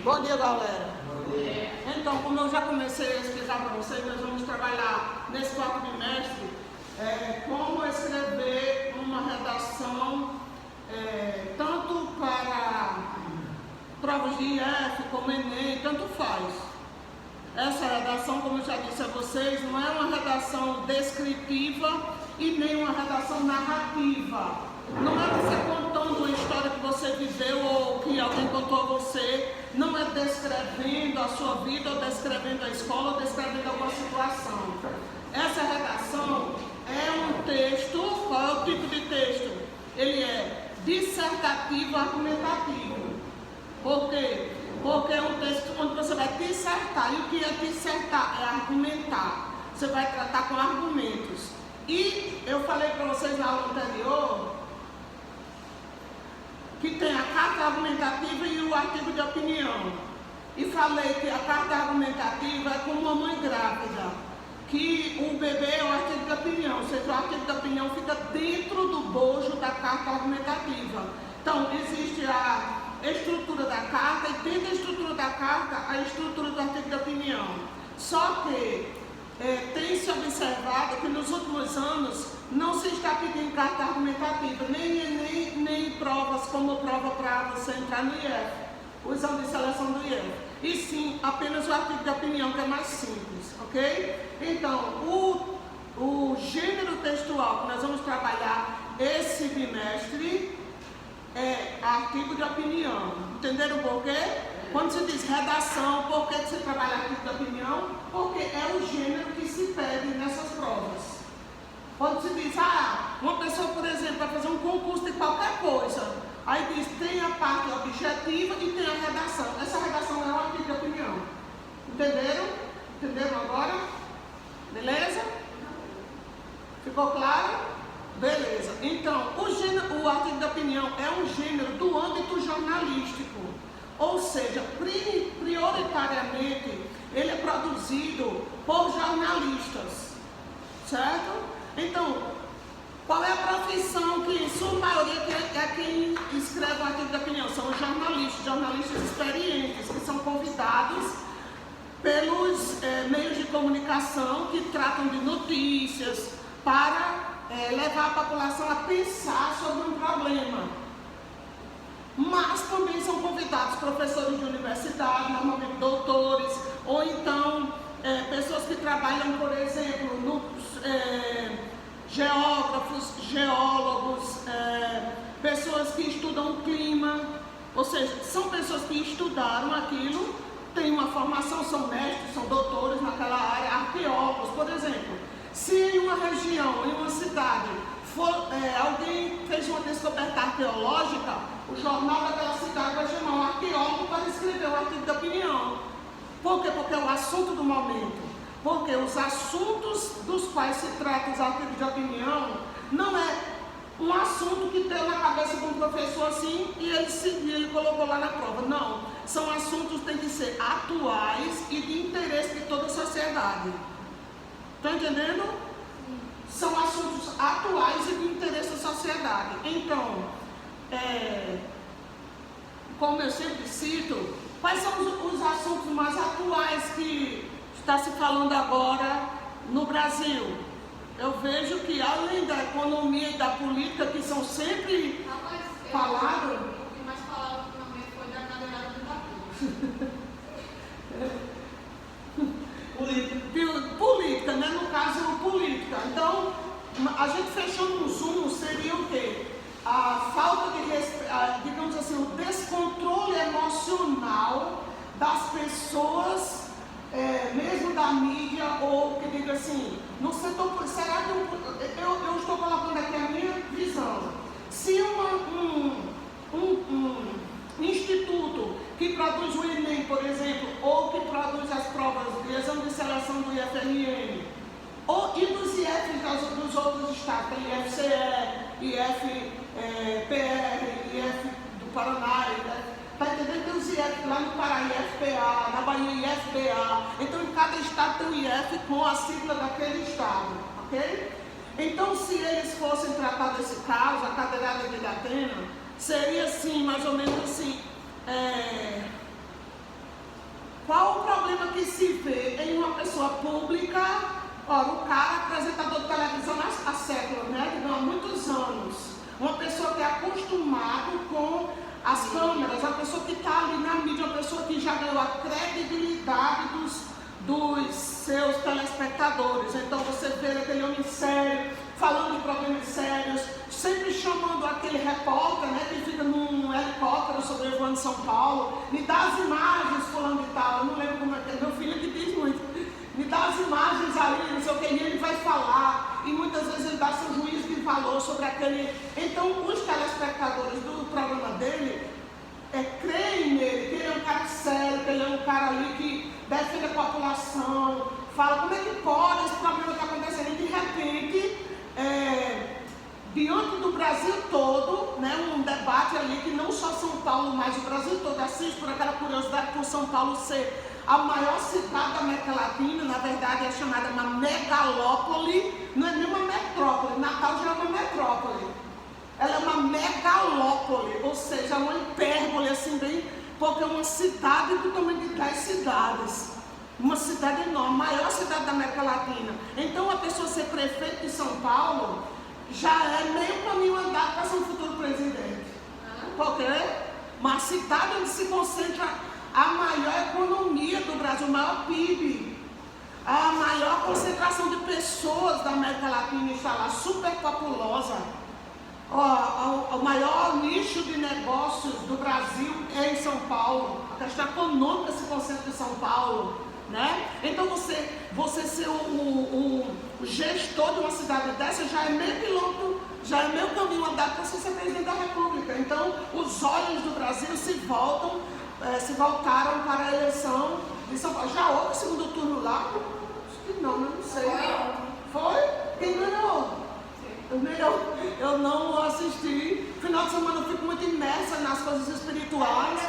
Bom dia, galera. Bom dia. Então, como eu já comecei a explicar para vocês, nós vamos trabalhar nesse quarto bimestre como escrever uma redação tanto para provas de IF como Enem, tanto faz. Essa redação, como eu já disse a vocês, não é uma redação descritiva e nem uma redação narrativa. Não é você contando uma história que você viveu ou que alguém contou a você. Não é descrevendo a sua vida, ou descrevendo a escola, ou descrevendo alguma situação. Essa redação é um texto. Qual é o tipo de texto? Ele é dissertativo argumentativo. Por quê? Porque é um texto onde você vai dissertar. E o que é dissertar? É argumentar. Você vai tratar com argumentos. E eu falei para vocês na aula anterior que tem a carta argumentativa e o artigo de opinião. E falei que a carta argumentativa é como uma mãe grávida, que o bebê é o artigo de opinião, ou seja, o artigo de opinião fica dentro do bojo da carta argumentativa. Então, existe a estrutura da carta e dentro da estrutura da carta, a estrutura do artigo de opinião. Só que tem se observado que nos últimos anos não se está pedindo carta argumentativa, nem provas como prova para você entrar no IF, o exame de seleção do IF, e sim apenas o artigo de opinião, que é mais simples, ok? Então, o gênero textual que nós vamos trabalhar esse bimestre é artigo de opinião. Entenderam por quê? Quando se diz redação, por que você trabalha artigo de opinião? Porque é o gênero que se pede nessas provas. Quando se diz, uma pessoa, por exemplo, vai fazer um concurso de qualquer coisa, aí diz, tem a parte objetiva e tem a redação. Essa redação é um artigo de opinião. Entenderam? Entenderam agora? Beleza? Ficou claro? Beleza. Então, o artigo de opinião é um gênero do âmbito jornalístico. Ou seja, prioritariamente, ele é produzido por jornalistas, certo? Então, qual é a profissão que, em sua maioria, é quem escreve o artigo de opinião? São os jornalistas experientes, que são convidados pelos meios de comunicação que tratam de notícias para levar a população a pensar sobre um problema. Mas também são convidados professores de universidade, normalmente doutores, ou então pessoas que trabalham, por exemplo, geógrafos, geólogos, pessoas que estudam o clima, ou seja, são pessoas que estudaram aquilo, têm uma formação, são mestres, são doutores naquela área, arqueólogos, por exemplo. Se em uma região, em uma cidade, alguém fez uma descoberta arqueológica, o jornal daquela cidade vai chamar um arqueólogo para escrever o artigo de opinião. Por quê? Porque é o assunto do momento. Porque os assuntos dos quais se trata os artigos de opinião não é um assunto que deu na cabeça de um professor assim e ele colocou lá na prova. Não. São assuntos que têm que ser atuais e de interesse de toda a sociedade. Estão entendendo? São assuntos atuais e de interesse da sociedade. Então, como eu sempre cito, quais são os assuntos mais atuais que está se falando agora no Brasil? Eu vejo que, além da economia e da política, que são sempre falados... O que mais falava ultimamente foi da cadeirada do política, né? No caso, política. Então, a gente fechando um zoom seria o quê? A falta de, digamos assim, o descontrole emocional das pessoas, mesmo da mídia, ou que diga assim, no setor, será que eu estou colocando aqui a minha visão? Se um instituto que produz o Enem, por exemplo, ou que produz as provas de exame de seleção do IFRN, e dos IFs dos outros estados, tem IFCE, IFPR, IF do Paraná, está entendendo? Tem os IF lá no Pará, IFPA, na Bahia, IFBA. Então, em cada estado tem um IF com a sigla daquele estado, ok? Então, se eles fossem tratar desse caso, a cadeirada de Atena, seria assim, mais ou menos assim, Ora, o cara é apresentador de televisão há séculos, né? Há muitos anos. Uma pessoa que é acostumado com as câmeras, uma pessoa que está ali na mídia, uma pessoa que já ganhou a credibilidade dos seus telespectadores. Então você vê aquele homem sério, falando de problemas sérios, sempre chamando aquele repórter, né, que fica num helicóptero sobrevoando São Paulo, me dá as imagens, fulano de tal, eu não lembro como é que é, meu filho que diz muito, me dá as imagens ali, não sei o que, e ele vai falar, e muitas vezes ele dá seu juízo de valor sobre aquele. Então os telespectadores do programa dele creem nele, que ele é um cara sério, que ele é um cara ali que defende a população, fala como é que pode esse problema está acontecendo, e de repente, diante do Brasil todo, né, um debate ali que não só São Paulo, mas o Brasil todo assiste por aquela curiosidade por São Paulo ser a maior cidade da América Latina, na verdade é chamada uma megalópole, não é nem uma metrópole, Natal já é uma metrópole, ela é uma megalópole, ou seja, uma hipérbole assim bem, porque é uma cidade do tamanho de 10 cidades. Uma cidade enorme, maior cidade da América Latina. Então a pessoa ser prefeito de São Paulo já é meio caminho andado para ser um futuro presidente. Porque uma cidade onde se concentra a maior economia do Brasil, o maior PIB, a maior concentração de pessoas da América Latina está lá, super populosa. O maior nicho de negócios do Brasil é em São Paulo. A questão econômica se concentra em São Paulo. Né? Então você ser o gestor de uma cidade dessa já é meio piloto, já é meio caminho andado para você ser presidente da República. Então os olhos do Brasil se voltaram para a eleição de São Paulo. Já houve segundo turno lá? Acho que não, não sei. Foi? Quem ganhou? Eu não assisti. Final de semana eu fico muito imersa nas coisas espirituais.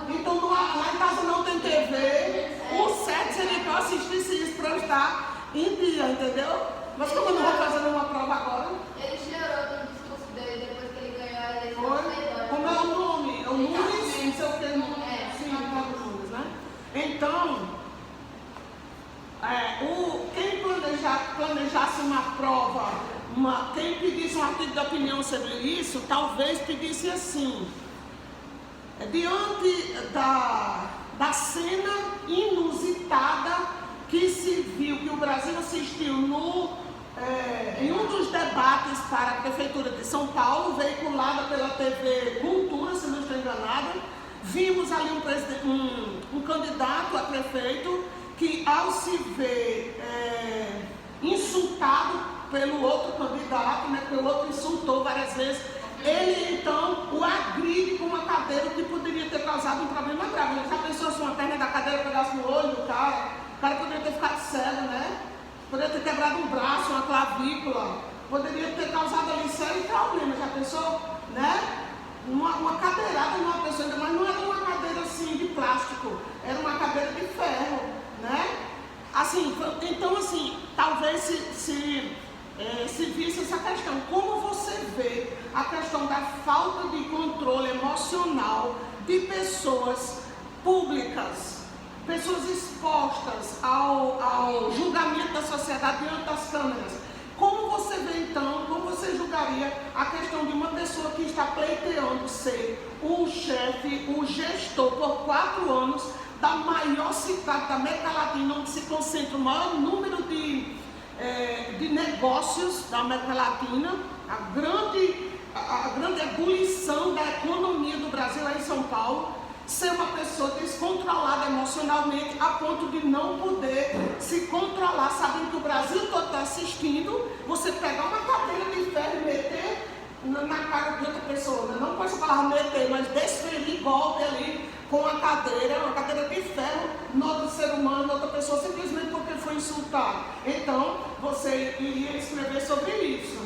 Então lá em casa não tem TV. O certo seria que eu assistisse isso para eu estar em dia, entendeu? Mas como eu não vou fazer uma prova agora. Ele chorou no discurso dele depois que ele ganhou a eleição. Foi? Como é o nome? É o Nunes? Não sei o que. Sim, Ricardo Nunes, né? Então, quem planejasse uma prova, quem pedisse um artigo de opinião sobre isso, talvez pedisse assim. Diante da cena inusitada que se viu, que o Brasil assistiu em um dos debates para a Prefeitura de São Paulo, veiculada pela TV Cultura, se não estou enganada, vimos ali um candidato a prefeito que, ao se ver insultado pelo outro candidato, né, porque o outro insultou várias vezes, ele então o agride com uma cadeira que poderia ter causado um problema grave. Ele já pensou se uma perna da cadeira pegasse no olho do cara? O cara poderia ter ficado cego, né? Poderia ter quebrado um braço, uma clavícula, poderia ter causado ali sério problema. Já pensou, né? Uma cadeirada numa pessoa, mas não era uma cadeira assim de plástico, era uma cadeira de ferro, né? Assim, então assim, talvez se visse essa questão. Como você vê a questão da falta de controle emocional de pessoas públicas, pessoas expostas ao julgamento da sociedade diante das câmeras? Como você vê então, como você julgaria a questão de uma pessoa que está pleiteando ser o chefe, o gestor por 4 anos da maior cidade da América Latina, onde se concentra o maior número de negócios da América Latina, a grande ebulição da economia do Brasil é em São Paulo, ser uma pessoa descontrolada emocionalmente a ponto de não poder se controlar, sabendo que o Brasil todo está assistindo, você pegar uma cadeira de ferro e meter na cara de outra pessoa, né? Não pode falar meter, mas desferir golpe ali com uma cadeira de ferro no outro ser humano, outra pessoa, simplesmente porque foi insultado. Então, você iria escrever sobre isso,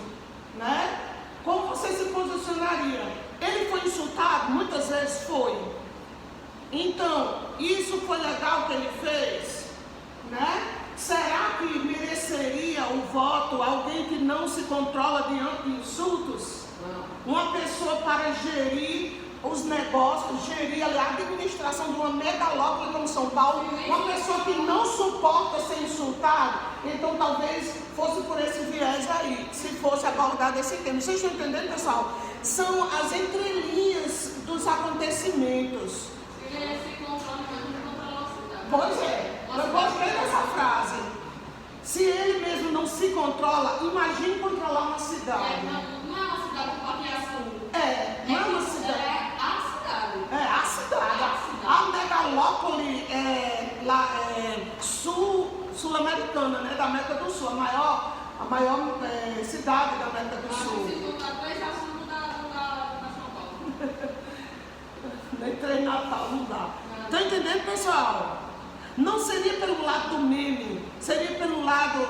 né? Como você se posicionaria? Ele foi insultado? Muitas vezes foi. Então, isso foi legal que ele fez, né? Será que mereceria o voto alguém que não se controla diante de insultos? Não. Uma pessoa para gerir os negócios, gerir ali, a administração de uma megalópole como São Paulo, uma pessoa que não suporta ser insultada, então talvez fosse por esse viés aí, se fosse abordado esse tema. Vocês estão entendendo, pessoal? São as entrelinhas dos acontecimentos. Ele se controla, mas não controla a cidade. Pois é, eu gostei dessa frase. Se ele mesmo não se controla, imagine controlar uma cidade. Não é uma cidade com Paquiaçu. Não é uma cidade. É a cidade. É a cidade. A megalópole sul-americana, né, da América do Sul, a maior cidade da América do Sul. Se juntar dois assuntos da São Paulo. Nem trem Natal, não dá. Tá entendendo, pessoal? Não seria pelo lado do meme, seria pelo lado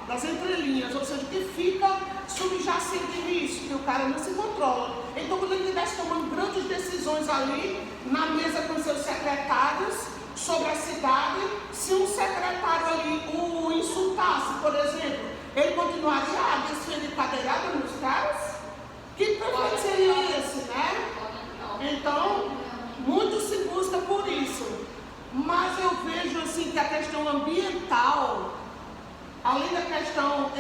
das entrelinhas, ou seja, que fica subjacente nisso, que o cara não se controla. Então, quando ele estivesse tomando grandes decisões ali, na mesa com seus secretários, sobre a cidade, se um secretário ali o insultasse, por exemplo, ele continuaria a desferir cadeirada nos caras? Que perfeito seria esse, né? Então, muito se busca por isso. Mas eu vejo assim que a questão ambiental, além da questão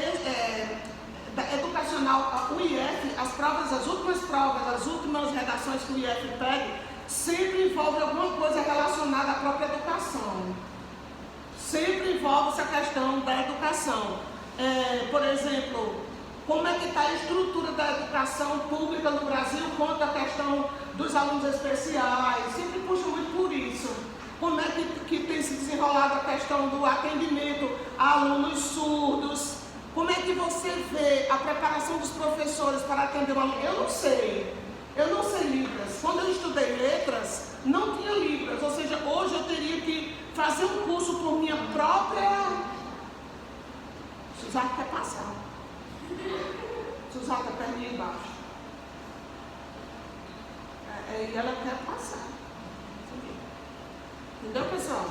educacional, o IF, as últimas provas, as últimas redações que o IF pede, sempre envolve alguma coisa relacionada à própria educação. Sempre envolve essa questão da educação. Por exemplo, como é que está a estrutura da educação pública no Brasil quanto à questão dos alunos especiais, sempre puxa muito por isso. Como é que tem se desenrolado a questão do atendimento a alunos surdos? Como é que você vê a preparação dos professores para atender o aluno? Eu não sei Libras. Quando eu estudei letras, não tinha Libras, ou seja, hoje eu teria que fazer um curso por minha própria... Suzana quer passar. Suzana, perninha embaixo. E ela quer passar. Entendeu, pessoal?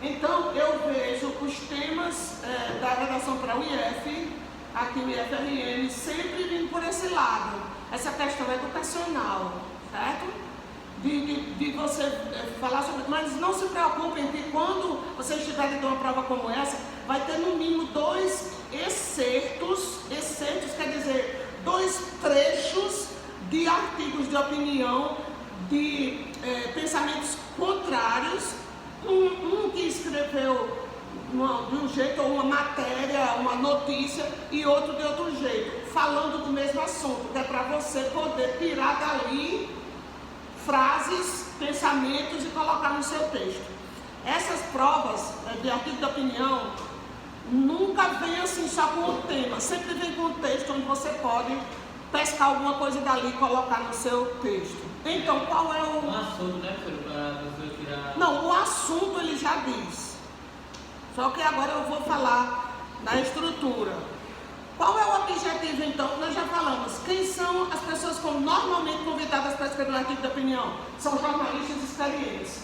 Então, eu vejo os temas da redação para o IF, aqui no IFRN, sempre vindo por esse lado, essa questão educacional, certo? De você falar sobre... Mas não se preocupem que quando vocês estiverem de uma prova como essa, vai ter no mínimo 2 excertos quer dizer, 2 trechos de artigos de opinião, de pensamentos contrários, um que escreveu de um jeito, ou uma matéria, uma notícia, e outro de outro jeito, falando do mesmo assunto, que é para você poder tirar dali frases, pensamentos e colocar no seu texto. Essas provas de artigo de opinião nunca vem assim só com o tema, sempre vem com um texto onde você pode pescar alguma coisa dali e colocar no seu texto. Então, qual é o... Um assunto, né, filho, para você tirar... Não, o assunto ele já diz. Só que agora eu vou falar da estrutura. Qual é o objetivo, então? Nós já falamos. Quem são as pessoas normalmente convidadas para escrever um artigo de opinião? São jornalistas experientes.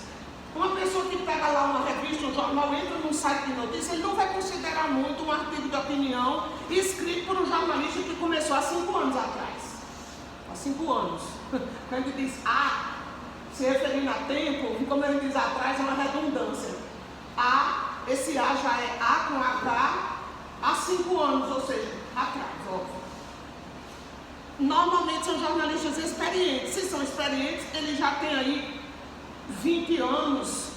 Uma pessoa que pega lá uma revista, um jornal, entra num site de notícias, ele não vai considerar muito um artigo de opinião escrito por um jornalista que começou há 5 anos atrás. Há 5 anos. Quando ele diz se referindo a tempo, como ele diz atrás, é uma redundância. Esse A já é A com H há 5 anos, ou seja, atrás, óbvio. Normalmente são jornalistas experientes. Se são experientes, eles já têm aí 20 anos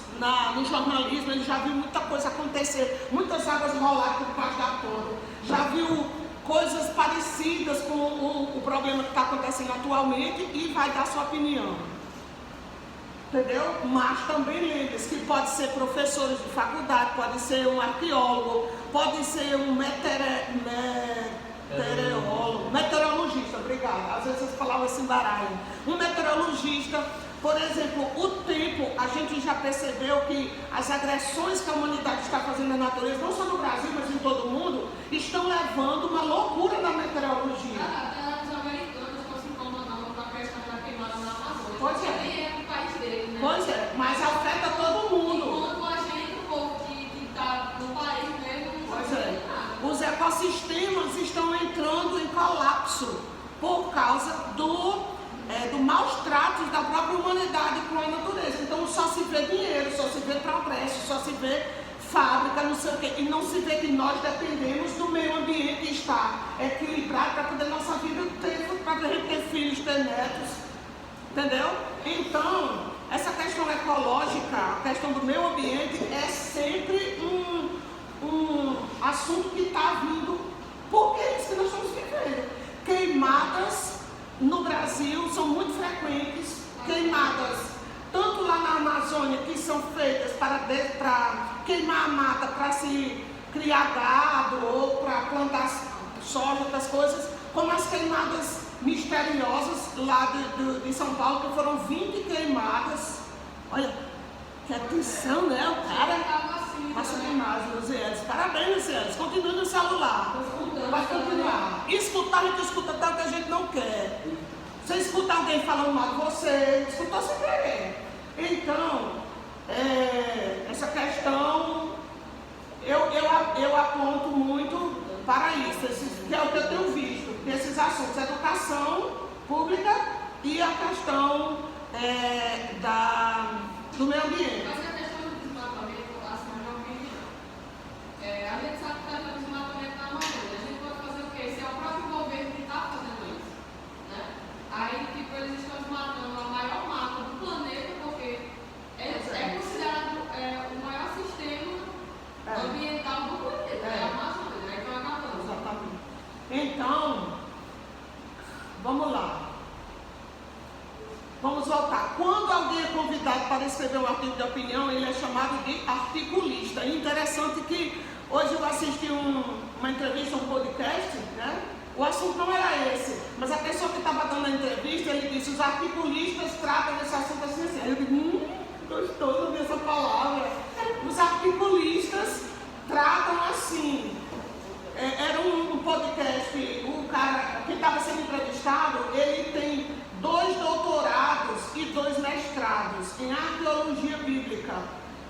no jornalismo, ele já viu muita coisa acontecer, muitas águas rolar por baixo da ponte, já viu coisas parecidas com o problema que está acontecendo atualmente e vai dar sua opinião. Entendeu? Mas também lembre-se que pode ser professores de faculdade, pode ser um arqueólogo, pode ser um meteorologista, obrigada. Às vezes essas palavras se embaralham. Um meteorologista, por exemplo, o tempo, a gente já percebeu que as agressões que a humanidade está fazendo na natureza, não só no Brasil, mas em todo o mundo, estão levando uma loucura na meteorologia. Os americanos estão se incomodando com a questão da queimada na Amazônia. Pois é. Nem é o país deles, né? Pois é, mas afeta todo mundo. Enquanto a gente, o povo que está no país mesmo, não Pois sabe é. nada. Os ecossistemas estão entrando em colapso por causa do do maus tratos da própria humanidade com a natureza. Então só se vê dinheiro, só se vê progresso, só se vê fábrica, não sei o quê, e não se vê que nós dependemos do meio ambiente estar equilibrado para poder nossa vida ter, para a gente ter filhos, ter netos, entendeu? Então, essa questão ecológica, a questão do meio ambiente é sempre um assunto que está vindo, porque é isso que nós estamos vivendo. Queimadas no Brasil são muito frequentes, queimadas tanto lá na Amazônia, que são feitas para queimar a mata para se criar gado ou para plantar soja, outras coisas, como as queimadas misteriosas lá de São Paulo, que foram 20 queimadas. Olha, que atenção, né? O cara passa demais, Luzielles. Parabéns, Luzielles. Continua no celular. Vai continuar. Escutar, a gente escuta até o que a gente não quer. Você escuta alguém falando mal de você, escutou sem querer. Então, essa questão, eu aponto muito para isso, que é o que eu tenho visto, desses assuntos, educação pública e a questão do meio ambiente. Mas a questão do desmatamento, assim, na minha opinião, a gente sabe que está tendo desmatamento na Amazônia. A gente pode fazer o quê? Se é o próprio governo que está fazendo isso, né? Aí, tipo, eles estão desmatando a maior mata do planeta, porque é considerado o maior sistema ambiental do planeta, é a Amazônia, né? Então, acabando. Exatamente. Então, vamos lá. Vamos voltar. Quando alguém é convidado para escrever um artigo de opinião, ele é chamado de articulista. É interessante que hoje eu assisti uma entrevista, um podcast, né? O assunto não era esse, mas a pessoa que estava dando a entrevista, ele disse, os articulistas tratam desse assunto assim. Eu digo, gostoso ouvir essa palavra. Os articulistas tratam assim. Era um podcast, o cara que estava sendo entrevistado, ele tem 2 doutorados e 2 mestrados em arqueologia bíblica.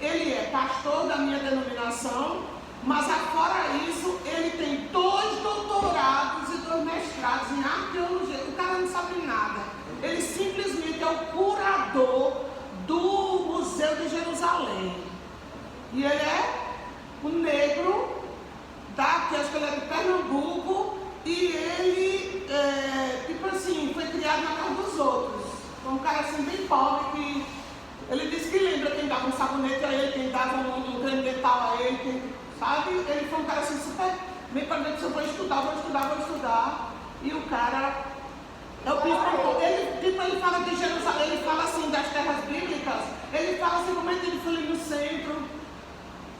Ele é pastor da minha denominação, mas afora isso, ele tem 2 doutorados e 2 mestrados em arqueologia. O cara não sabe nada. Ele simplesmente é o curador do Museu de Jerusalém. E ele é um negro, que acho que ele é de Pernambuco, e ele, tipo assim, foi criado na casa dos outros. Foi um cara assim bem pobre, que ele disse que lembra quem dava um sabonete a ele, quem dava um creme dental a ele, sabe? Ele foi um cara assim super, bem para dentro, eu vou estudar, e o cara, ele fala de Jerusalém, ele fala assim das terras bíblicas, ele fala assim como é que ele foi ali no centro.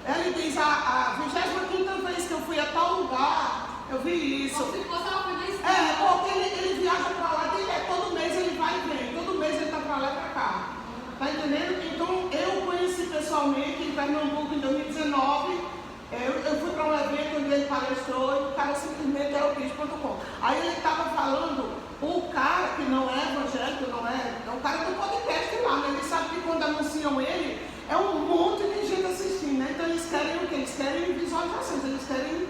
Ele diz, a 25ª vez que eu fui a tal lugar, eu vi isso. Como se fosse uma coisa assim. Porque ele viaja para lá, todo mês ele vai e vem, todo mês ele está para lá e para cá. Tá entendendo? Então, eu conheci pessoalmente em Pernambuco em 2019, eu fui para um evento onde ele palestrou e o cara simplesmente é o bicho.com. Aí ele estava falando, o cara que não é evangélico, é um cara do podcast lá, né? Ele sabe que quando anunciam ele, é um monte de gente assistindo, né? Então eles querem o quê? Eles querem visualizações, eles querem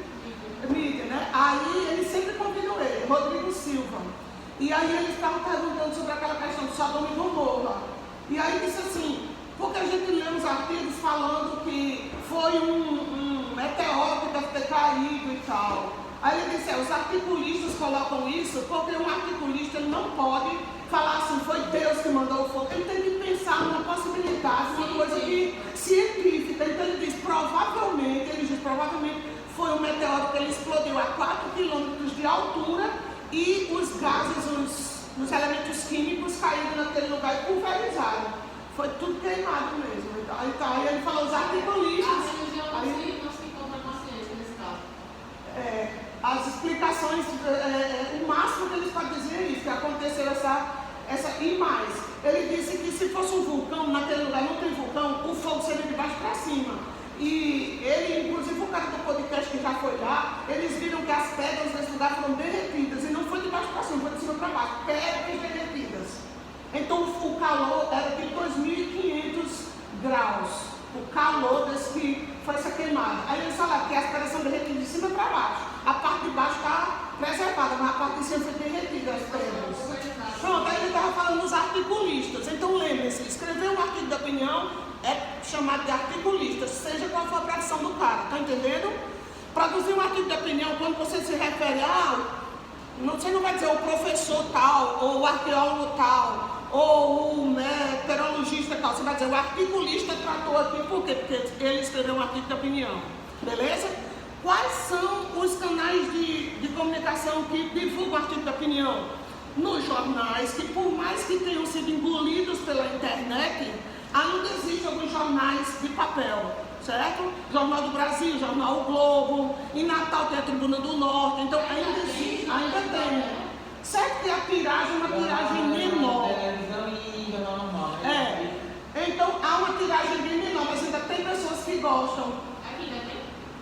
mídia, né? Aí eles sempre convidam ele, Rodrigo Silva. E aí eles estavam perguntando sobre aquela questão do Sodoma e Gomorra. E aí disse assim, porque a gente lê uns artigos falando que foi um meteoro que deve ter caído e tal. Aí ele disse, os articulistas colocam isso porque um articulista ele não pode falar assim, foi Deus que mandou o fogo. Ele tem que pensar numa possibilidade, uma coisa científica. Então ele diz, provavelmente foi um meteoro que ele explodiu a 4 quilômetros de altura e os gases, os elementos químicos caíram naquele lugar e pulverizaram. Foi tudo queimado mesmo. Aí ele falou, os articulistas... A religião não se encontra com a ciência nesse caso. As explicações, o máximo que eles podem dizer é isso, que aconteceu e mais. Ele disse que se fosse um vulcão, naquele lugar não tem vulcão, o fogo seria de baixo para cima. E ele, inclusive o cara do podcast que já foi lá, eles viram que as pedras desse lugar foram derretidas, e não foi de baixo para cima, foi de cima para baixo, pedras derretidas. Então o calor era de 2.500 graus, o calor desse que foi essa queimada. Aí eles falaram que as pedras são derretidas de cima para baixo, a parte de baixo está preservada, mas a parte de cima foi derretida as pedras. Pronto, aí ele estava falando dos opinião é chamado de articulista, seja qual for a profissão do cara, tá entendendo? Produzir um artigo de opinião, quando você se refere você não vai dizer o professor tal, ou o arqueólogo tal, ou o meteorologista tal, você vai dizer o articulista tratou aqui, por quê? Porque ele escreveu um artigo de opinião, beleza? Quais são os canais de comunicação que divulgam artigo de opinião? Nos jornais, que por mais que tenham sido engolidos pela internet, ainda existem alguns jornais de papel, certo? Jornal do Brasil, Jornal O Globo, em Natal tem a Tribuna do Norte, então ainda existe, ainda tem. Certo que a tiragem é uma tiragem menor. Então há uma tiragem bem menor, mas ainda tem pessoas que gostam.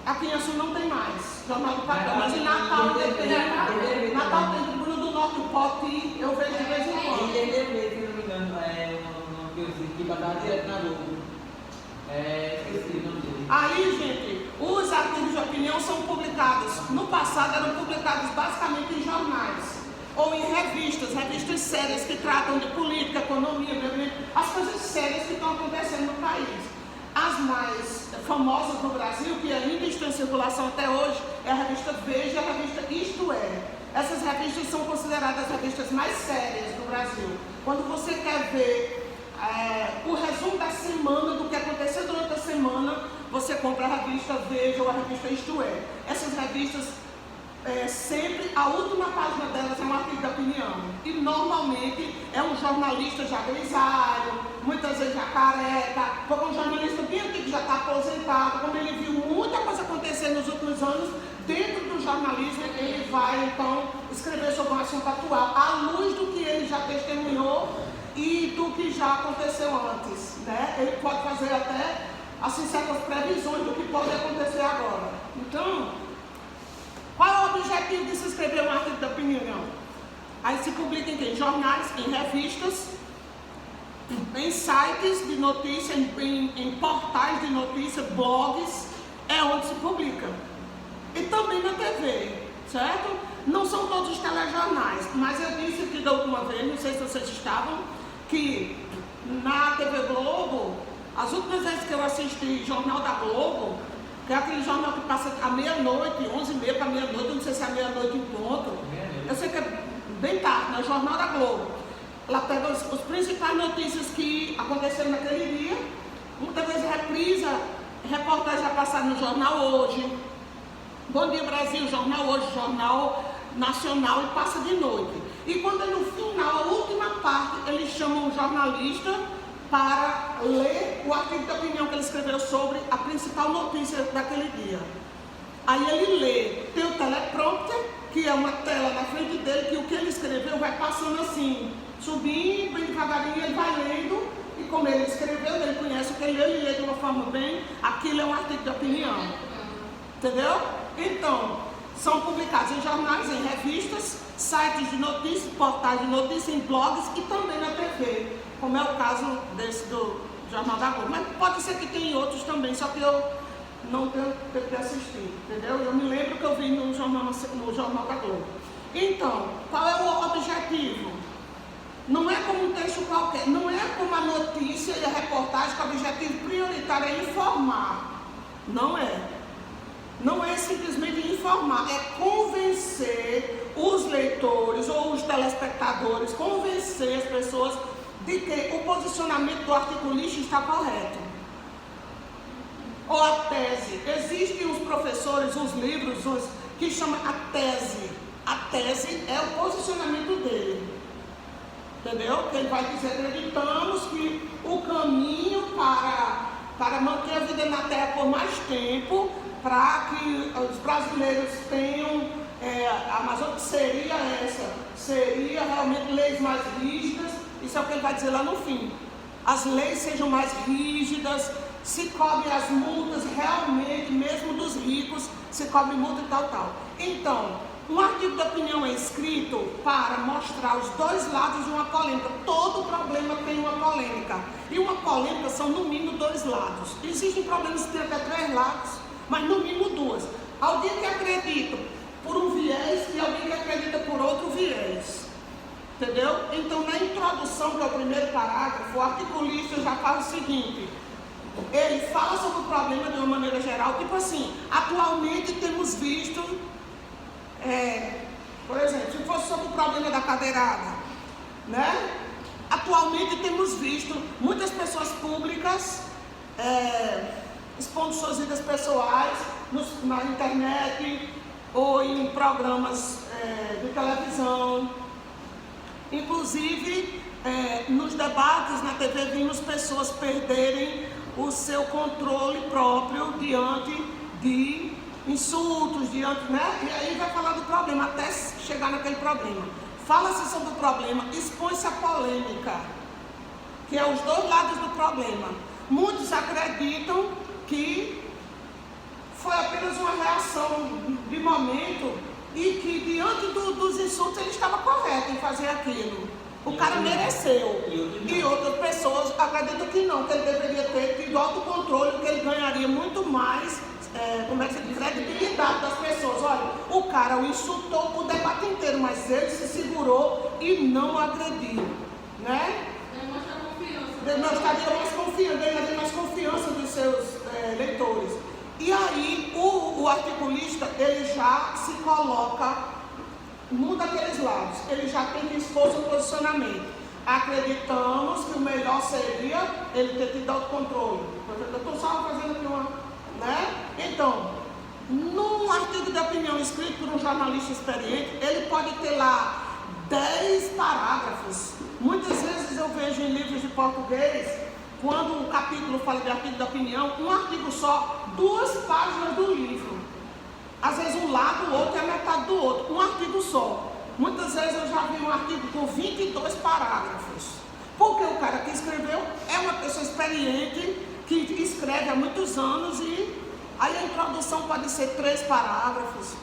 Aqui em Açu não tem mais Jornal do Papel, mas em Natal ainda tem. Natal tem Tribuna do Norte, o Poti, eu vejo de vez em quando. Se não me engano, que batava direto na Globo. Esqueci o nome dele. Aí, gente, os artigos de opinião são publicados, no passado eram publicados basicamente em jornais, ou em revistas sérias que tratam de política, economia, as coisas sérias que estão acontecendo no país. As mais famosas no Brasil, que ainda estão em circulação até hoje, é a revista Veja e a revista Isto É. Essas revistas são consideradas as revistas mais sérias do Brasil. Quando você quer ver o resumo da semana, do que aconteceu durante a semana, você compra a revista Veja ou a revista Isto É. Essas revistas, sempre a última página delas é um artigo de opinião. E normalmente é um jornalista já grisalho, muitas vezes já careca, porque um jornalista bem antigo já está aposentado, como ele viu muita coisa acontecer nos últimos anos, dentro do jornalismo ele vai então escrever sobre um assunto atual, à luz do que ele já testemunhou e do que já aconteceu antes, né? Ele pode fazer até assim certas previsões do que pode acontecer agora. Então, qual é o objetivo de se escrever um artigo de opinião? Aí se publica em jornais, em revistas, em sites de notícia, em portais de notícia, blogs, é onde se publica. E também na TV, certo? Não são todos os telejornais, mas eu disse que da última vez, não sei se vocês estavam, que na TV Globo, as últimas vezes que eu assisti Jornal da Globo, que é aquele jornal que passa à meia-noite, 11h30 para meia-noite, eu não sei se é meia-noite em ponto, eu sei que é bem tarde, no Jornal da Globo. Lá pega as principais notícias que aconteceram naquele dia, muitas vezes reprisa, reportagem já passaram no Jornal Hoje, Bom Dia Brasil, Jornal Hoje, Jornal Nacional, e passa de noite. E quando é no final, a última parte, eles chamam o jornalista para ler o artigo de opinião que ele escreveu sobre a principal notícia daquele dia. Aí ele lê, tem o teleprompter, que é uma tela na frente dele, que o que ele escreveu vai passando assim, subindo, bem devagarinho, ele vai lendo, e como ele escreveu, ele conhece o que ele lê de uma forma bem, aquilo é um artigo de opinião. Entendeu? Então, são publicados em jornais, em revistas, sites de notícias, portais de notícias, em blogs e também na TV, como é o caso desse do Jornal da Globo. Mas pode ser que tenha outros também, só que eu não tenho tempo de assistir, entendeu? Eu me lembro que eu vi no Jornal da Globo. Então, qual é o objetivo? Não é como um texto qualquer, não é como a notícia e a reportagem, que o objetivo prioritário é informar. Não é. Não é simplesmente informar, é convencer os leitores ou os telespectadores, convencer as pessoas de que o posicionamento do articulista está correto. Ou a tese. Existem os professores, os livros, que chamam a tese. A tese é o posicionamento dele. Entendeu? Que ele vai dizer, acreditamos que o caminho para manter a vida na Terra por mais tempo, para que os brasileiros tenham, a Amazônia seria realmente leis mais rígidas, isso é o que ele vai dizer lá no fim. As leis sejam mais rígidas, se cobre as multas realmente, mesmo dos ricos, se cobre multa e tal. Então, um artigo de opinião é escrito para mostrar os dois lados de uma polêmica. Todo problema tem uma polêmica. E uma polêmica são no mínimo dois lados. Existem problemas que têm até 3 lados, mas no mínimo 2. Alguém que acredita por um viés e alguém que acredita por outro viés. Entendeu? Então, na introdução, que é o primeiro parágrafo, o articulista já faz o seguinte: ele fala sobre o problema de uma maneira geral, tipo assim, atualmente temos visto, por exemplo, se fosse sobre o problema da cadeirada, né? Atualmente temos visto muitas pessoas públicas expondo suas vidas pessoais na internet ou em programas de televisão. Inclusive, nos debates na TV vimos pessoas perderem o seu controle próprio diante de insultos, né? E aí vai falar do problema, até chegar naquele problema. Fala-se sobre o problema, expõe-se a polêmica, que é os dois lados do problema. Muitos acreditam que foi apenas uma reação de momento e que diante dos insultos ele estava correto em fazer aquilo. O cara mereceu. E outras pessoas acreditam que não, que ele deveria ter tido autocontrole, que ele ganharia muito mais, credibilidade das pessoas. Olha, o cara o insultou o debate inteiro, mas ele se segurou e não agrediu, né? Demonstra confiança. Demonstraria mais confiança, ganharia mais confiança dos seus leitores. E aí o articulista, ele já se coloca num daqueles lados, ele já tem que expor seu posicionamento. Acreditamos que o melhor seria ele ter tido autocontrole. Eu estou só fazendo aqui uma, né? Então, num artigo de opinião escrito por um jornalista experiente, ele pode ter lá 10 parágrafos. Muitas vezes eu vejo em livros de português, quando um capítulo fala de artigo de opinião, um artigo só, 2 páginas do livro. Às vezes um lado, o outro é a metade do outro, um artigo só. Muitas vezes eu já vi um artigo com 22 parágrafos. Porque o cara que escreveu é uma pessoa experiente, que escreve há muitos anos, e aí a introdução pode ser 3 parágrafos,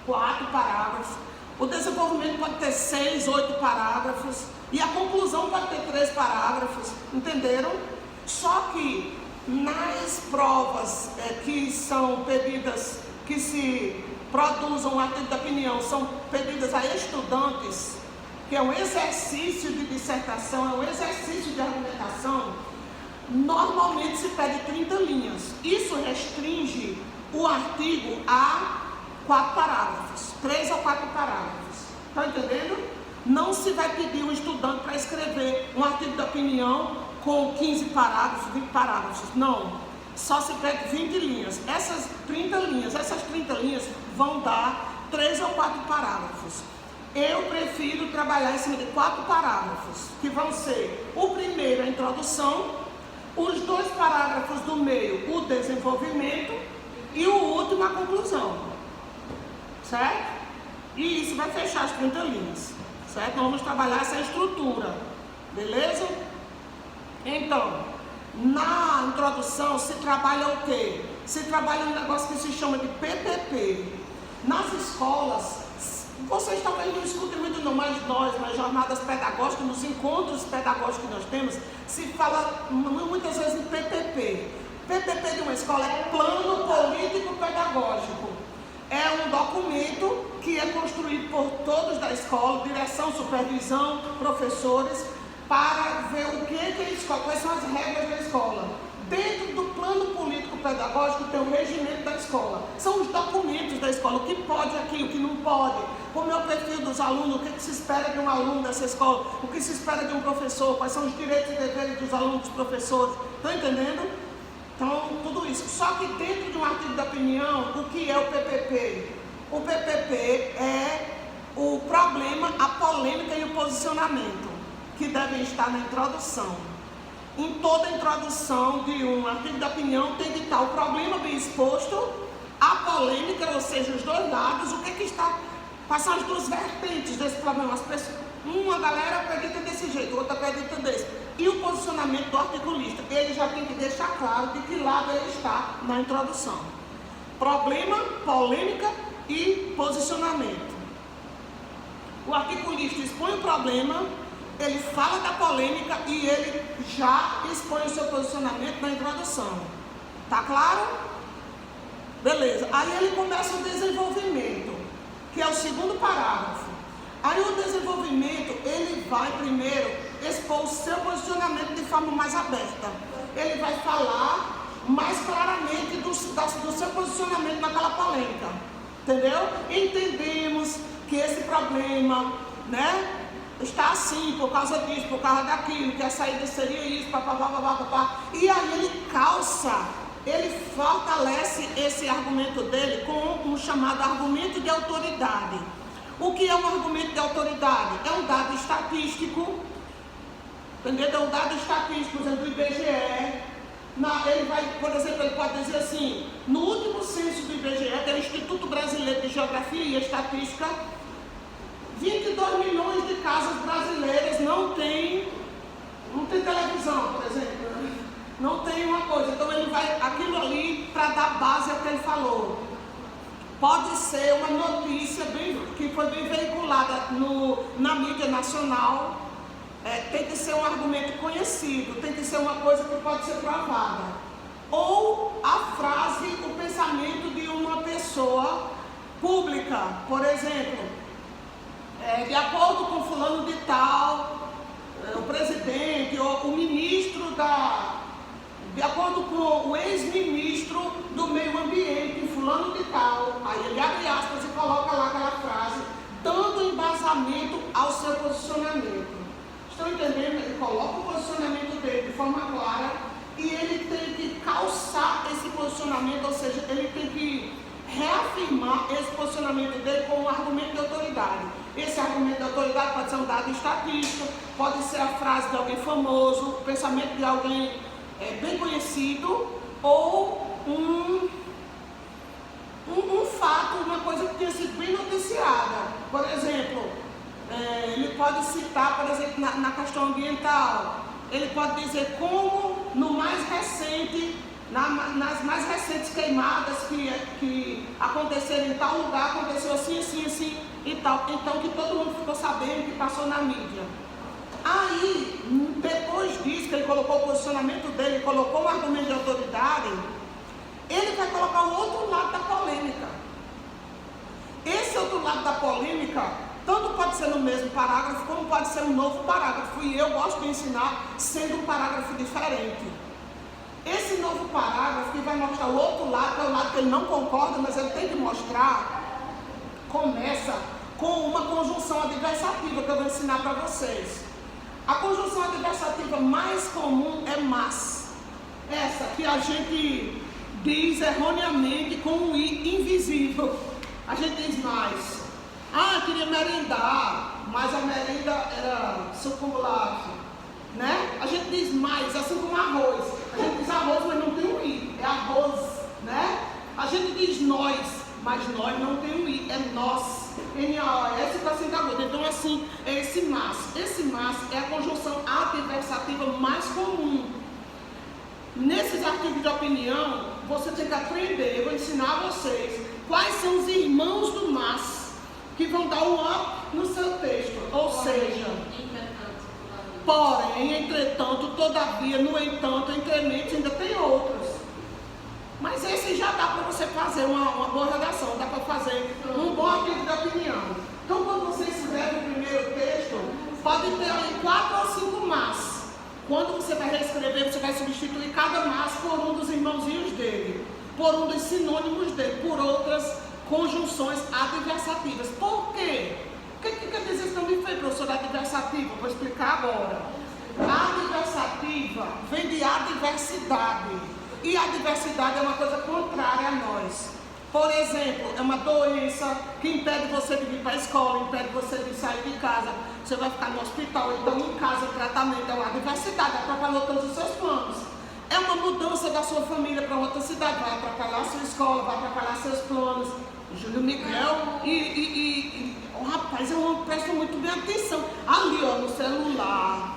4 parágrafos. O desenvolvimento pode ter 6, 8 parágrafos. E a conclusão pode ter 3 parágrafos. Entenderam? Só que nas provas que são pedidas, que se produzam um artigo de opinião, são pedidas a estudantes, que é um exercício de dissertação, é um exercício de argumentação, normalmente se pede 30 linhas. Isso restringe o artigo a 4 parágrafos, 3 ou 4 parágrafos. Está entendendo? Não se vai pedir um estudante para escrever um artigo de opinião com 15 parágrafos, 20 parágrafos. Não. Só se pede 20 linhas. Essas 30 linhas vão dar 3 ou 4 parágrafos. Eu prefiro trabalhar em cima de 4 parágrafos, que vão ser o primeiro, a introdução, os 2 parágrafos do meio, o desenvolvimento, e o último, a conclusão. Certo? E isso vai fechar as 30 linhas. Certo? Nós vamos trabalhar essa estrutura. Beleza? Então, na introdução se trabalha o quê? Se trabalha um negócio que se chama de PPP. Nas escolas, vocês talvez não escutem muito não, mas nós, nas jornadas pedagógicas, nos encontros pedagógicos que nós temos, se fala muitas vezes em PPP. PPP de uma escola é Plano Político Pedagógico. É um documento que é construído por todos da escola, direção, supervisão, professores, para ver o que é a escola, quais são as regras da escola. Dentro do plano político pedagógico tem o regimento da escola. São os documentos da escola, o que pode aqui, o que não pode, como é o perfil dos alunos, o que se espera de um aluno dessa escola, o que se espera de um professor, quais são os direitos e deveres dos alunos, dos professores. Estão entendendo? Então, tudo isso. Só que dentro de um artigo de opinião, o que é o PPP? O PPP é o problema, a polêmica e o posicionamento, que devem estar na introdução. Em toda introdução de um artigo de opinião tem que estar o problema bem exposto, a polêmica, ou seja, os dois lados, o que é que está, quais são as 2 vertentes desse problema. As pessoas, uma galera acredita desse jeito, outra acredita desse. E o posicionamento do articulista, ele já tem que deixar claro de que lado ele está na introdução. Problema, polêmica e posicionamento. O articulista expõe o problema, ele fala da polêmica e ele já expõe o seu posicionamento na introdução. Tá claro? Beleza. Aí ele começa o desenvolvimento, que é o 2º parágrafo. Aí o desenvolvimento, ele vai primeiro expor o seu posicionamento de forma mais aberta. Ele vai falar mais claramente do seu posicionamento naquela polêmica. Entendeu? Entendemos que esse problema, né, está assim, por causa disso, por causa daquilo, que a saída seria isso, papapá. E aí ele calça, ele fortalece esse argumento dele com um chamado argumento de autoridade. O que é um argumento de autoridade? É um dado estatístico, entendeu? É um dado estatístico, por exemplo, do IBGE. Ele vai, por exemplo, ele pode dizer assim, no último censo do IBGE, que é o Instituto Brasileiro de Geografia e Estatística, 22 milhões de casas brasileiras não tem televisão, por exemplo, não tem uma coisa. Então ele vai, aquilo ali, para dar base ao que ele falou. Pode ser uma notícia que foi bem veiculada na mídia nacional. Tem que ser um argumento conhecido, tem que ser uma coisa que pode ser provada. Ou a frase, o pensamento de uma pessoa pública, por exemplo, de acordo com fulano de tal, o presidente ou o ministro de acordo com o ex-ministro do meio ambiente, fulano de tal, aí ele abre aspas e coloca lá aquela frase, dando embasamento ao seu posicionamento. Estão entendendo? Ele coloca o posicionamento dele de forma clara e ele tem que calçar esse posicionamento, ou seja, ele tem que reafirmar esse posicionamento dele com um argumento de autoridade. Esse argumento de autoridade pode ser um dado estatístico, pode ser a frase de alguém famoso, o pensamento de alguém bem conhecido, ou um fato, uma coisa que tenha sido bem noticiada. Por exemplo, ele pode citar, por exemplo, na questão ambiental, ele pode dizer como no mais recente, nas mais recentes queimadas que aconteceram em tal lugar, aconteceu assim, assim, assim e tal. Então que todo mundo ficou sabendo, que passou na mídia. Aí, depois disso, que ele colocou o posicionamento dele, colocou um argumento de autoridade, ele vai colocar o outro lado da polêmica. Esse outro lado da polêmica, tanto pode ser no mesmo parágrafo, como pode ser um novo parágrafo. E eu gosto de ensinar sendo um parágrafo diferente. Esse novo parágrafo que vai mostrar o outro lado, que é o lado que ele não concorda, mas ele tem que mostrar, começa com uma conjunção adversativa que eu vou ensinar para vocês. A conjunção adversativa mais comum é mas. Essa que a gente diz erroneamente com um i invisível. A gente diz mais. Eu queria merendar, mas a merenda era sucumulagem, né? A gente diz mais, assim como arroz. A gente diz arroz, mas não tem um i, é arroz, né? A gente diz nós, mas nós não tem um i, é nós. N-A-O-S está sem agudo. Então assim, é esse mas. Esse mas é a conjunção adversativa mais comum. Nesses artigos de opinião, você tem que aprender, eu vou ensinar a vocês quais são os irmãos do mas que vão dar um up no seu texto. Ou seja, porém, entretanto, todavia, no entanto, entremente, ainda tem outros. Mas esse já dá para você fazer uma boa redação, dá para fazer um bom artigo de opinião. Então, quando você escreve o primeiro texto, pode ter ali 4 ou 5 mas. Quando você vai reescrever, você vai substituir cada mas por um dos irmãozinhos dele, por um dos sinônimos dele, por outras conjunções adversativas. Por quê? O que quer dizer isso também foi, professor, adversativa? Vou explicar agora. A adversativa vem de adversidade. E a adversidade é uma coisa contrária a nós. Por exemplo, é uma doença que impede você de vir para a escola, impede você de sair de casa. Você vai ficar no hospital, então em casa o tratamento é uma adversidade, atrapalhou todos os seus planos. É uma mudança da sua família para outra cidade, vai atrapalhar a sua escola, vai atrapalhar seus planos. Júlio Miguel o rapaz, presta muito bem atenção. Ali, ó, no celular,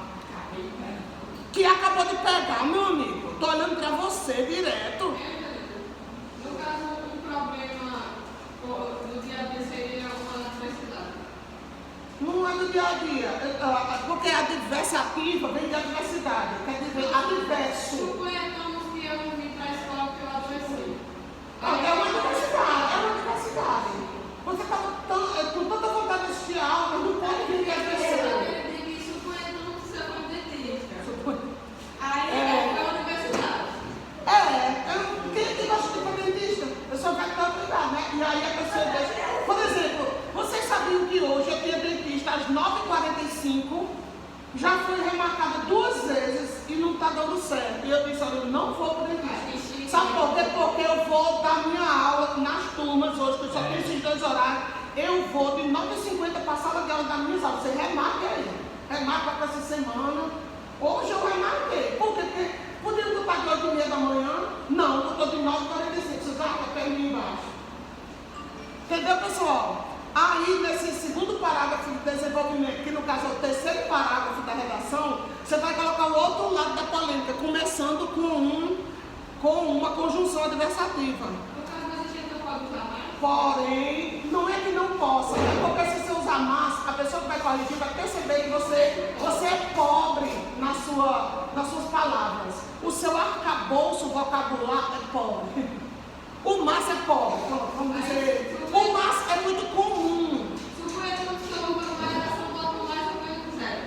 que acabou de pegar, meu amigo. Tô olhando para você direto. No caso, um problema do dia a dia seria uma adversidade. Não é do dia a dia, porque a adversativa vem de adversidade, quer dizer, adverso. Suponhamos que eu não vim para a escola porque eu adoeci. É uma adversidade. Você estava com tanta vontade de assistir aula, mas não E eu disse, olha, eu não vou poder isso. Sabe por quê? Porque eu vou dar minha aula nas turmas hoje, que eu só tenho esses 2 horários. Eu vou de 9h50 para a sala de aula das minhas aulas. Você remarque aí. Remarca para essa semana. Hoje eu remarquei. Por quê? Porque podia botar de 8h30 da manhã? Não, eu estou de 9h45. Você vai com a perninha embaixo. Entendeu, pessoal? Aí, nesse segundo parágrafo de desenvolvimento, que no caso é o terceiro parágrafo da redação, você vai colocar o outro lado da polêmica, começando com uma conjunção adversativa. No caso, a gente não pode usar mais? Porém, não é que não possa, é porque se você usar mais, a pessoa que vai corrigir vai perceber que você é pobre nas suas palavras. O seu arcabouço vocabular é pobre. O mas é pobre, vamos dizer. O mas é muito comum. Suponha que quando você coloca uma redação, bota um mais, eu ganho com 0.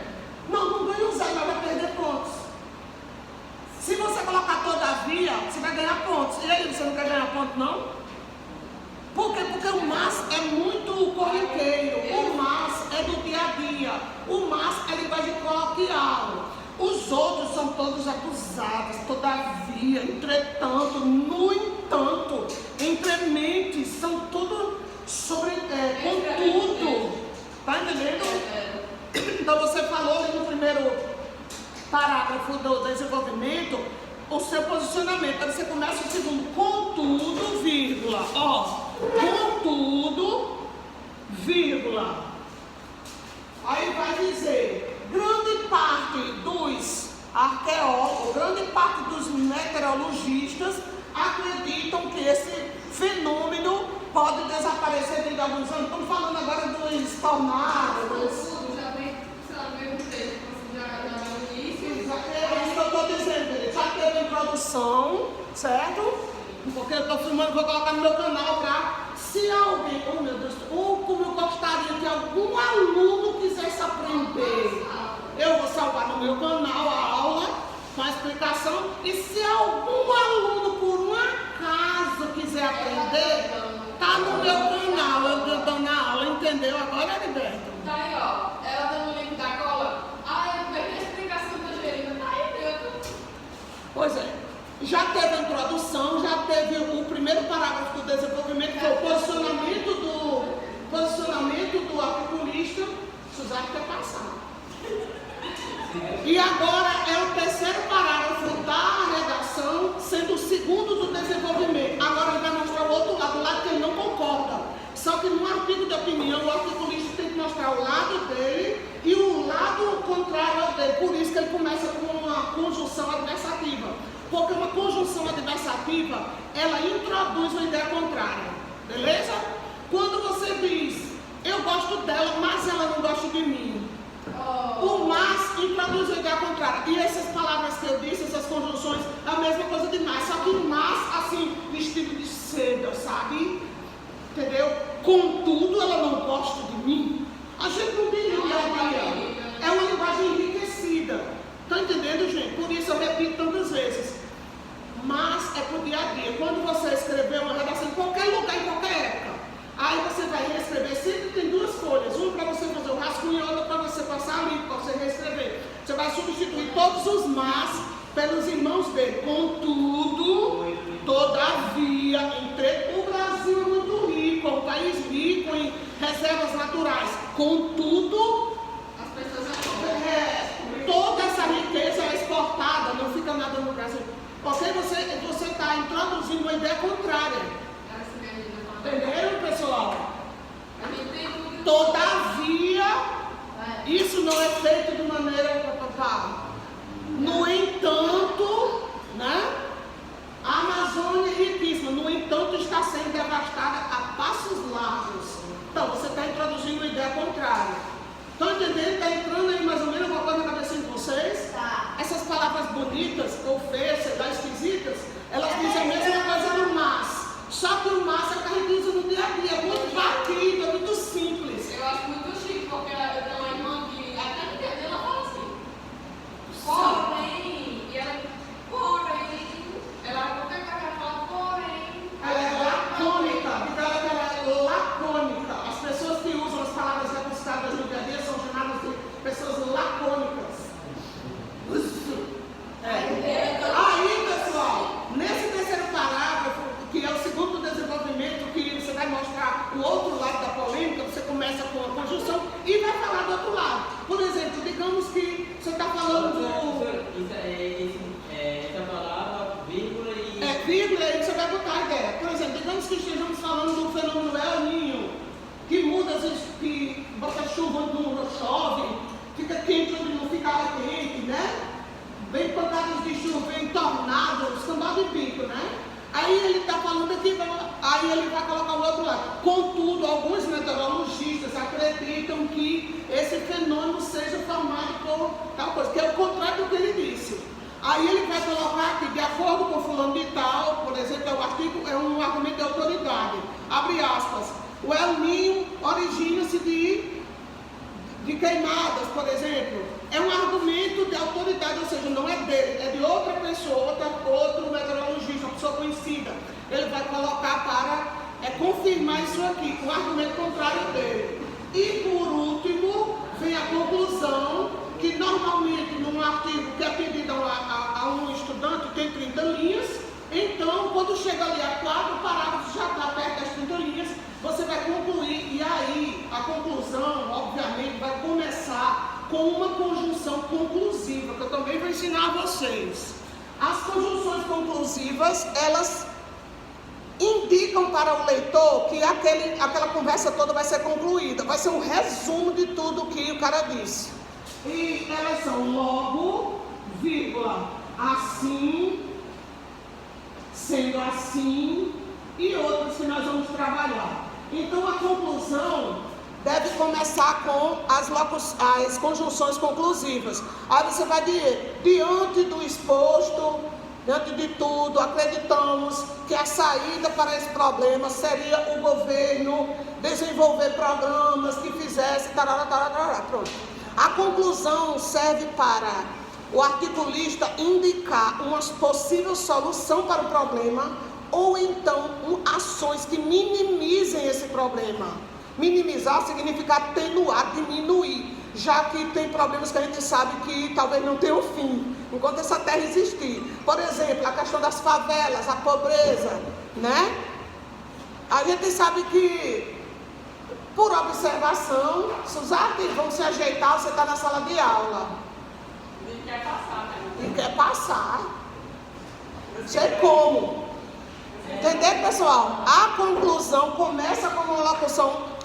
Não ganha 0, mas vai perder pontos. Se você colocar todavia, você vai ganhar pontos. E aí, você não quer ganhar ponto, não? Por quê? Porque o mas é muito corriqueiro. O mas é do dia a dia. O mas é linguagem coloquial. Os outros são todos acusados, todavia, entretanto, no entanto, entremente, são tudo sobre, contudo. Tá entendendo? Então você falou ali no primeiro parágrafo do desenvolvimento o seu posicionamento. Aí você começa o segundo, contudo, vírgula. Ó, contudo, vírgula. Aí vai dizer, grande parte dos arqueólogos, grande parte dos meteorologistas acreditam que esse fenômeno pode desaparecer dentro de alguns anos. Estamos falando agora dos tornados. Já tem, sei lá, no mesmo texto, já no início. É isso que eu estou dizendo, já teve a introdução, certo? Porque eu estou filmando, vou colocar no meu canal para, se alguém, oh meu Deus, como eu gostaria que algum aluno quisesse aprender, eu vou salvar no meu canal a aula com a explicação, e se algum aluno por um acaso quiser aprender, tá no meu canal, eu dando a aula, entendeu? Agora é liberto. Tá aí, ó, ela dando o link da cola. Ah, eu perdi a explicação da Angelina, tá aí dentro. Pois é, já teve a introdução, já teve o primeiro parágrafo do desenvolvimento, que é o posicionamento do apiculista. Suzane quer passar. E agora é o terceiro parágrafo da redação, sendo o segundo do desenvolvimento. Agora ele vai mostrar o outro lado, o lado que ele não concorda. Só que no artigo de opinião, o articulista tem que mostrar o lado dele e o lado contrário ao dele. Por isso que ele começa com uma conjunção adversativa. Porque uma conjunção adversativa, ela introduz uma ideia contrária. Beleza? Quando você diz, eu gosto dela, mas ela não gosta de mim. O mas introduz uma ideia contrária. E essas palavras que eu disse, essas conjunções, é a mesma coisa de mas. Só que mas, assim, vestido de seda, sabe? Entendeu? Contudo, ela não gosta de mim. A gente não tem no dia a dia. É uma linguagem enriquecida. Tá entendendo, gente? Por isso eu repito tantas vezes. Mas é pro dia a dia. Quando você escrever uma redação em qualquer lugar, em qualquer época, aí você vai reescrever. Sempre tem duas folhas. Uma para você fazer o rascunho e outra para você passar ali, para você reescrever. Você vai substituir todos os mas pelos irmãos dele. Contudo, todavia, o Brasil é muito rico, é um país rico em reservas naturais. Contudo, As pessoas toda essa riqueza é exportada, não fica nada no Brasil. Porque você está introduzindo uma ideia contrária. Entenderam, pessoal? Todavia, isso não é feito de maneira... No entanto, né? A Amazônia é riquíssima, no entanto, está sendo devastada a passos largos. Então, você está introduzindo uma ideia contrária. Estão entendendo? Está entrando aí mais ou menos uma coisa na cabeça de vocês? Tá. Essas palavras bonitas, ou feias, sei lá, esquisitas, elas dizem a mesma coisa do mas. Só que o mas é que a gente usa no dia a dia, é muito batido, é muito simples. Eu acho muito chique, porque eu tenho uma irmã que até no dia dela fala assim. Porém, e ela, ela qualquer coisa ela fala, porém. Ela é lacônica, então ela é lacônica. As pessoas que usam as palavras rebuscadas no dia a dia são chamadas de pessoas lacônicas. vírgula, aí você vai botar a ideia. Por exemplo, digamos que estejamos falando do fenômeno El Niño, que muda, às vezes, que bota chuva não chove, fica quente onde não fica quente, né? Vem pancadas de chuva, vem tornados, cambado de pico, né? Aí ele está falando aqui, aí ele vai colocar o outro lado. Contudo, alguns meteorologistas acreditam que esse fenômeno seja formado por tal coisa, que é o contrário do que ele disse. Aí ele vai colocar aqui, de acordo com fulano de tal, por exemplo, é um artigo, é um argumento de autoridade. Abre aspas. O El Niño origina-se de queimadas, por exemplo. É um argumento de autoridade, ou seja, não é dele, é de outra pessoa, outro meteorologista, uma pessoa conhecida. Ele vai colocar para confirmar isso aqui, um argumento contrário dele. E por último, vem a conclusão, que normalmente num artigo que é pedido a um estudante tem 30 linhas, então quando chega ali a 4 parágrafos, já está perto das 30 linhas, você vai concluir, e aí a conclusão, obviamente, vai começar com uma conjunção conclusiva, que eu também vou ensinar a vocês. As conjunções conclusivas, elas indicam para o leitor que aquela conversa toda vai ser concluída, vai ser um resumo de tudo que o cara disse. E elas são logo, vírgula, assim, sendo assim, e outras que nós vamos trabalhar. Então a conclusão deve começar com as conjunções conclusivas. Aí você vai dizer, diante do exposto, diante de tudo, acreditamos que a saída para esse problema seria o governo desenvolver programas que fizessem, pronto. A conclusão serve para o articulista indicar uma possível solução para o problema, ou então ações que minimizem esse problema. Minimizar significa atenuar, diminuir, já que tem problemas que a gente sabe que talvez não tenham fim, enquanto essa terra existir. Por exemplo, a questão das favelas, a pobreza, né? A gente sabe que, por observação, Suzane, vamos se ajeitar, você está na sala de aula. E quer passar, né? E quer passar. Sei como. Entendeu, pessoal? A conclusão começa com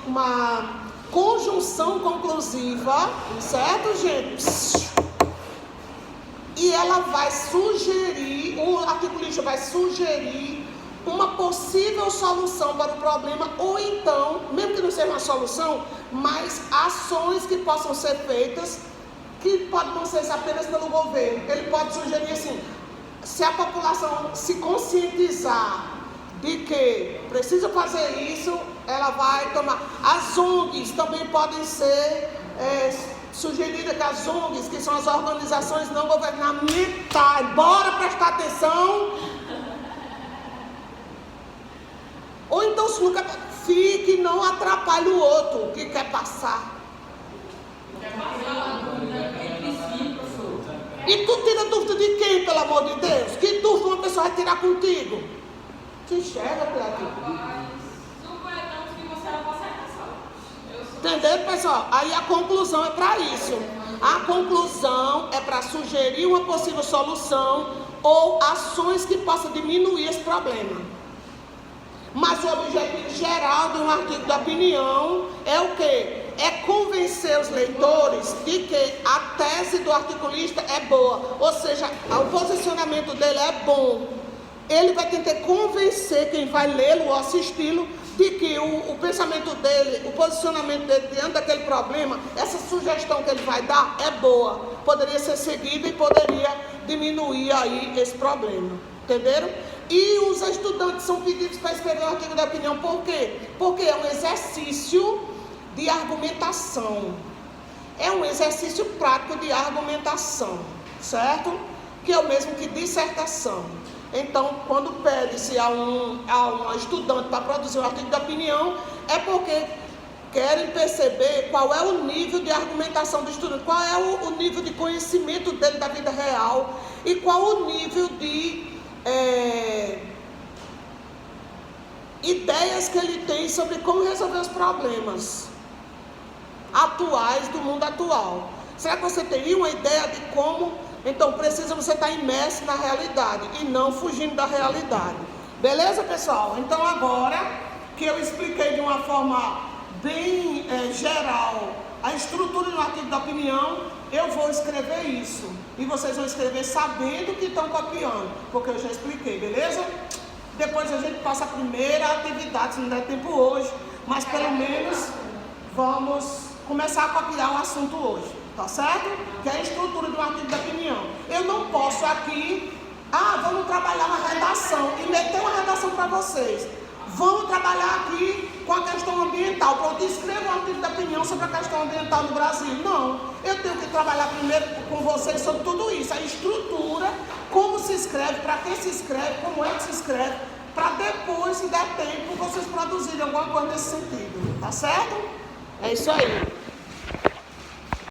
uma conjunção conclusiva, certo, gente? E ela vai sugerir, o articulista vai sugerir uma possível solução para o problema, ou então, mesmo que não seja uma solução, mas ações que possam ser feitas, que podem não ser apenas pelo governo. Ele pode sugerir assim, se a população se conscientizar de que precisa fazer isso, ela vai tomar. As ONGs também podem ser sugeridas, que as ONGs, que são as organizações não governamentais, bora prestar atenção. Ou então, se nunca fique, não atrapalhe o outro que quer passar. Quer passar entre si, professor. E tu tira dúvida de quem, pelo amor de Deus? Que dúvida uma pessoa vai tirar contigo? Te enxerga, criatura. Rapaz, suponhamos que você não possa passar. Entendeu, pessoal? Aí a conclusão é para isso. A conclusão é para sugerir uma possível solução ou ações que possam diminuir esse problema. Mas o objetivo geral de um artigo de opinião é o quê? É convencer os leitores de que a tese do articulista é boa, ou seja, o posicionamento dele é bom. Ele vai tentar convencer quem vai lê-lo ou assisti-lo de que o pensamento dele, o posicionamento dele diante daquele problema, essa sugestão que ele vai dar é boa, poderia ser seguida e poderia diminuir aí esse problema, entenderam? E os estudantes são pedidos para escrever um artigo de opinião, por quê? Porque é um exercício de argumentação, é um exercício prático de argumentação, certo? Que é o mesmo que dissertação. Então, quando pede-se a um estudante para produzir um artigo de opinião, é porque querem perceber qual é o nível de argumentação do estudante, qual é o nível de conhecimento dele da vida real e qual o nível de ideias que ele tem sobre como resolver os problemas atuais do mundo atual. Será que você teria uma ideia de como Então precisa você estar imerso na realidade e não fugindo da realidade. Beleza, pessoal? Então agora que eu expliquei de uma forma bem geral a estrutura do artigo da opinião, eu vou escrever isso. E vocês vão escrever sabendo que estão copiando, porque eu já expliquei, beleza? Depois a gente passa a primeira atividade, se não der tempo hoje, mas pelo menos vamos começar a copiar o assunto hoje, tá certo? Que é a estrutura do artigo da opinião. Eu não posso aqui, vamos trabalhar uma redação e meter uma redação para vocês. Vamos trabalhar aqui com a questão ambiental. Pronto, escreva um artigo da opinião sobre a questão ambiental no Brasil. Não, eu tenho que trabalhar primeiro com vocês sobre tudo isso. A estrutura, como se escreve, para quem se escreve, como é que se escreve, para depois, se der tempo, vocês produzirem alguma coisa nesse sentido. Tá certo? É isso aí.